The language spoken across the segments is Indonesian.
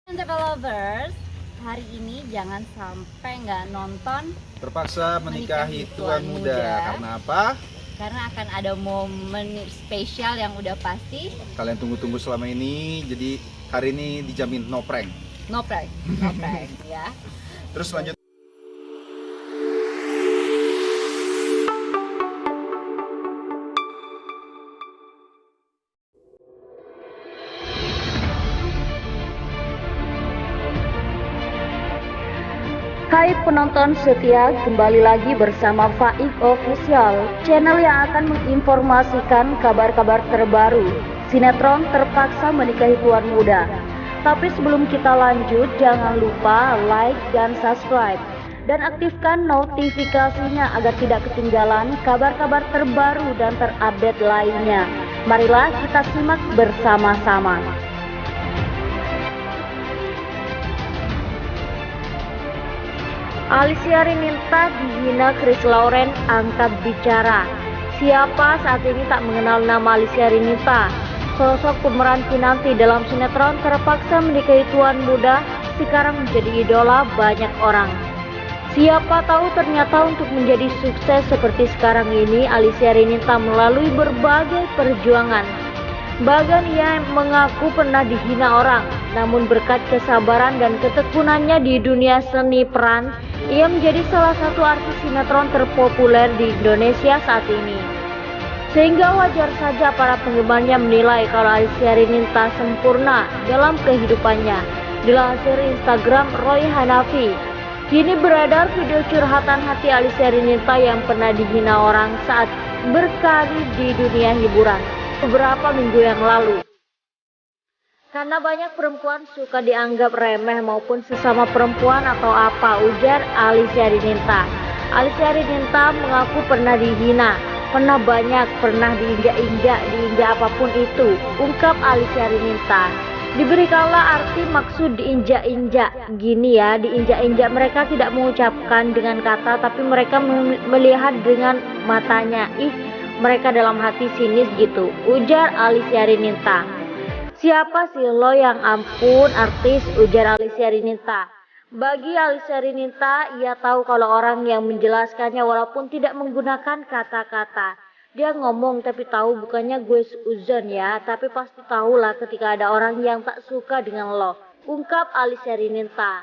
TV lovers, hari ini jangan sampai nggak nonton Terpaksa menikahi tuan muda. Karena apa? karena akan ada momen spesial yang udah pasti. Kalian tunggu-tunggu selama ini. Jadi hari ini dijamin no prank. No prank ya. Terus lanjut. Hai penonton setia, kembali lagi bersama Faik Official, channel yang akan menginformasikan kabar-kabar terbaru sinetron Terpaksa Menikahi Tuan Muda. Tapi sebelum kita lanjut, jangan lupa like dan subscribe dan aktifkan notifikasinya agar tidak ketinggalan kabar-kabar terbaru dan terupdate lainnya. Marilah kita simak bersama-sama. Alicia Rininta dihina Chris Lauren angkat bicara. Siapa saat ini tak mengenal nama Alicia Rininta? Sosok pemeran Kinanti dalam sinetron Terpaksa Menikahi Tuan Muda sekarang menjadi idola banyak orang. Siapa tahu ternyata untuk menjadi sukses seperti sekarang ini, Alicia Rininta melalui berbagai perjuangan. Bahkan ia mengaku pernah dihina orang, namun berkat kesabaran dan ketekunannya di dunia seni peran, ia menjadi salah satu artis sinetron terpopuler di Indonesia saat ini. Sehingga wajar saja para penggemarnya menilai kalau Alicia Rininta sempurna dalam kehidupannya. Dilansir Instagram Roy Hanafi, kini beredar video curhatan hati Alicia Rininta yang pernah dihina orang saat berkarir di dunia hiburan beberapa minggu yang lalu. Karena banyak perempuan suka dianggap remeh maupun sesama perempuan atau apa, ujar Alicia Rininta. Alicia Rininta mengaku pernah dihina, pernah diinjak-injak apapun itu, ungkap Alicia Rininta. Diberikanlah arti maksud diinjak-injak. Gini ya, diinjak-injak mereka tidak mengucapkan dengan kata, tapi mereka melihat dengan matanya. Mereka dalam hati sinis gitu, ujar Alicia Rininta. Siapa sih lo yang ampun artis, ujar Alicia Rininta. Bagi Alicia Rininta, ia tahu kalau orang yang menjelaskannya walaupun tidak menggunakan kata-kata. Dia ngomong tapi tahu bukannya gue seuzon ya, tapi pasti tahulah ketika ada orang yang tak suka dengan lo, ungkap Alicia Rininta.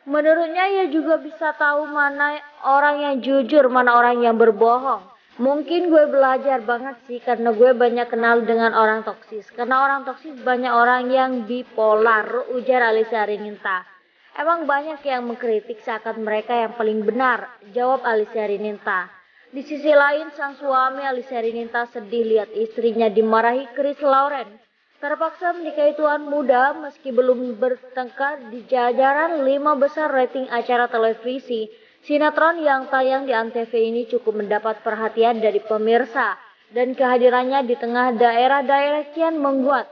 Menurutnya ia juga bisa tahu mana orang yang jujur, mana orang yang berbohong. Mungkin gue belajar banget sih karena gue banyak kenal dengan orang toksis. Karena orang toksis banyak orang yang bipolar, ujar Alicia Rininta. Emang banyak yang mengkritik seakan mereka yang paling benar, jawab Alicia Rininta. Di sisi lain, sang suami Alicia Rininta sedih lihat istrinya dimarahi Chris Lauren. Terpaksa menikahi tuan muda meski belum bertengkar di jajaran 5 besar rating acara televisi. Sinetron yang tayang di Antv ini cukup mendapat perhatian dari pemirsa dan kehadirannya di tengah daerah-daerah kian menguat.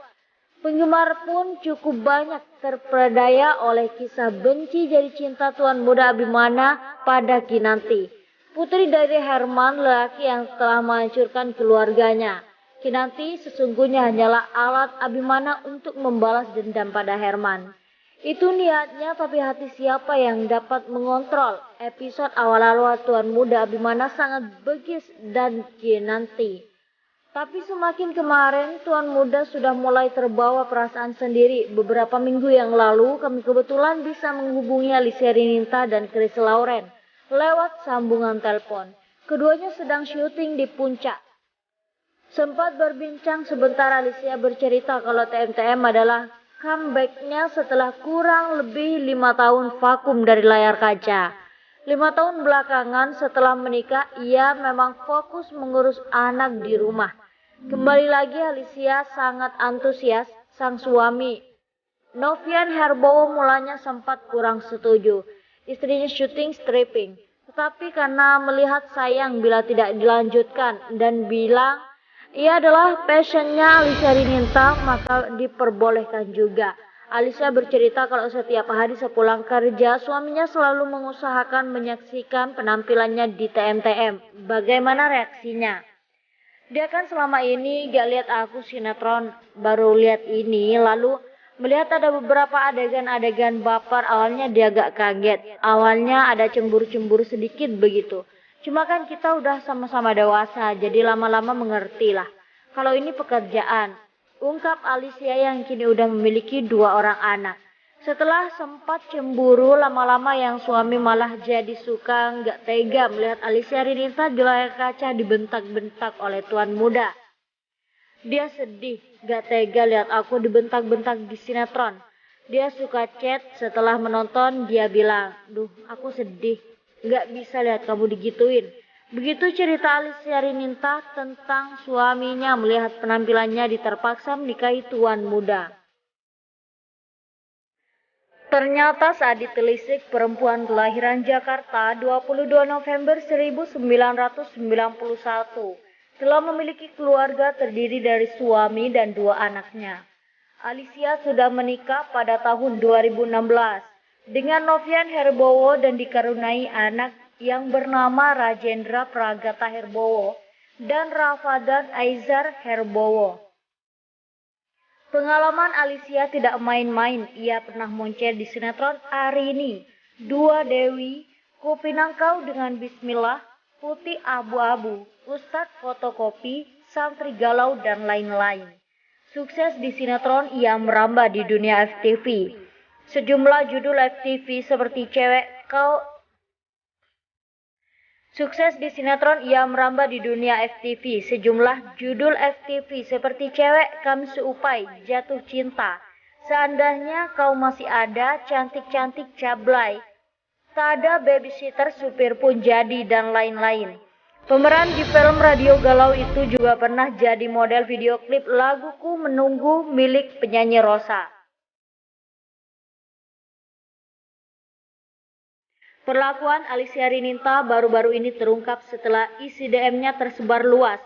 Penggemar pun cukup banyak terperdaya oleh kisah benci jadi cinta tuan muda Abimana pada Kinanti, putri dari Herman, lelaki yang telah menghancurkan keluarganya. Kinanti sesungguhnya hanyalah alat Abimana untuk membalas dendam pada Herman. Itu niatnya, tapi hati siapa yang dapat mengontrol? Episode awal-awal tuan muda Abimana sangat begis dan Kinanti. Tapi semakin kemarin tuan muda sudah mulai terbawa perasaan sendiri. Beberapa minggu yang lalu kami kebetulan bisa menghubungi Alicia Rininta dan Chris Lauren lewat sambungan telepon. Keduanya sedang syuting di puncak. Sempat berbincang sebentar, Alicia bercerita kalau TMTM adalah comeback-nya setelah kurang lebih 5 tahun vakum dari layar kaca. 5 tahun belakangan setelah menikah, ia memang fokus mengurus anak di rumah. Kembali lagi Alicia sangat antusias, sang suami Novian Herbowo mulanya sempat kurang setuju. Istrinya syuting stripping, tetapi karena melihat sayang bila tidak dilanjutkan dan bilang ia adalah passionnya Alicia Rininta, maka diperbolehkan juga. Alicia bercerita kalau setiap hari sepulang kerja, suaminya selalu mengusahakan menyaksikan penampilannya di TMTM. Bagaimana reaksinya? Dia kan selama ini gak lihat aku sinetron, baru lihat ini, lalu Melihat ada beberapa adegan-adegan baper, awalnya dia agak kaget. Awalnya ada cemburu-cemburu sedikit begitu. Cuma kan kita udah sama-sama dewasa, jadi lama-lama mengerti lah. Kalau ini pekerjaan, ungkap Alicia yang kini udah memiliki 2 orang anak. Setelah sempat cemburu, lama-lama yang suami malah jadi suka nggak tega melihat Alicia Rinita di layar kaca dibentak-bentak oleh tuan muda. Dia sedih, gak tega lihat aku dibentak-bentak di sinetron. Dia suka chat setelah menonton, dia bilang, duh aku sedih, gak bisa lihat kamu digituin. Begitu cerita Alicia Rinita tentang suaminya melihat penampilannya diterpaksa menikahi tuan muda. Ternyata saat ditelisik, perempuan kelahiran Jakarta 22 November 1991 telah memiliki keluarga terdiri dari suami dan 2 anaknya. Alicia sudah menikah pada tahun 2016 dengan Novian Herbowo dan dikaruniai anak yang bernama Rajendra Pragata Herbowo dan Rafadan Aizar Herbowo. Pengalaman Alicia tidak main-main, ia pernah moncer di sinetron Arini, Dua Dewi, Kupinangkau dengan Bismillah, Putih Abu-Abu, Ustadz Fotokopi, Santri Galau, dan lain-lain. Sukses di sinetron, ia merambah di dunia FTV. Sejumlah judul FTV seperti Sukses di sinetron, ia merambah di dunia FTV. Sejumlah judul FTV seperti Cewek Kami Seupai, Jatuh Cinta, Seandainya Kau Masih Ada, Cantik-Cantik Cablay, Tak Ada Babysitter, Supir Pun Jadi, dan lain-lain. Pemeran di film Radio Galau itu juga pernah jadi model video klip Laguku Menunggu milik penyanyi Rosa. Perlakuan Alicia Rinita baru-baru ini terungkap setelah isi DM-nya tersebar luas.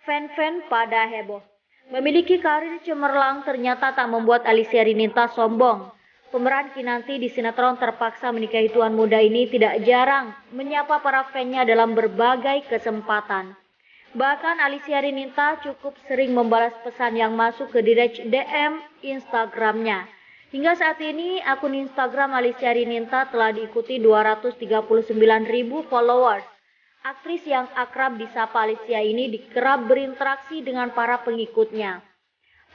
Fan-fan pada heboh. Memiliki karir cemerlang ternyata tak membuat Alicia Rinita sombong. Pemeran Kinanti di sinetron Terpaksa Menikahi Tuan Muda ini tidak jarang menyapa para fan-nya dalam berbagai kesempatan. Bahkan Alicia Rinita cukup sering membalas pesan yang masuk ke direct DM Instagramnya. Hingga saat ini akun Instagram Alicia Rinita telah diikuti 239.000 followers. Aktris yang akrab disapa Alicia ini kerap berinteraksi dengan para pengikutnya.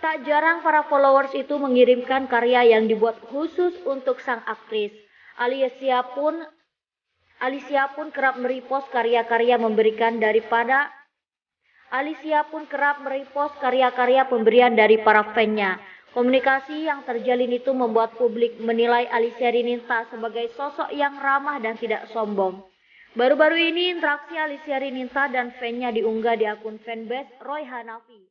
Tak jarang para followers itu mengirimkan karya yang dibuat khusus untuk sang aktris. Alicia pun kerap merepost karya-karya pemberian dari para fan-nya. Komunikasi yang terjalin itu membuat publik menilai Alicia Rinita sebagai sosok yang ramah dan tidak sombong. Baru-baru ini interaksi Alicia Rinita dan fan-nya diunggah di akun fanbase Roy Hanafi.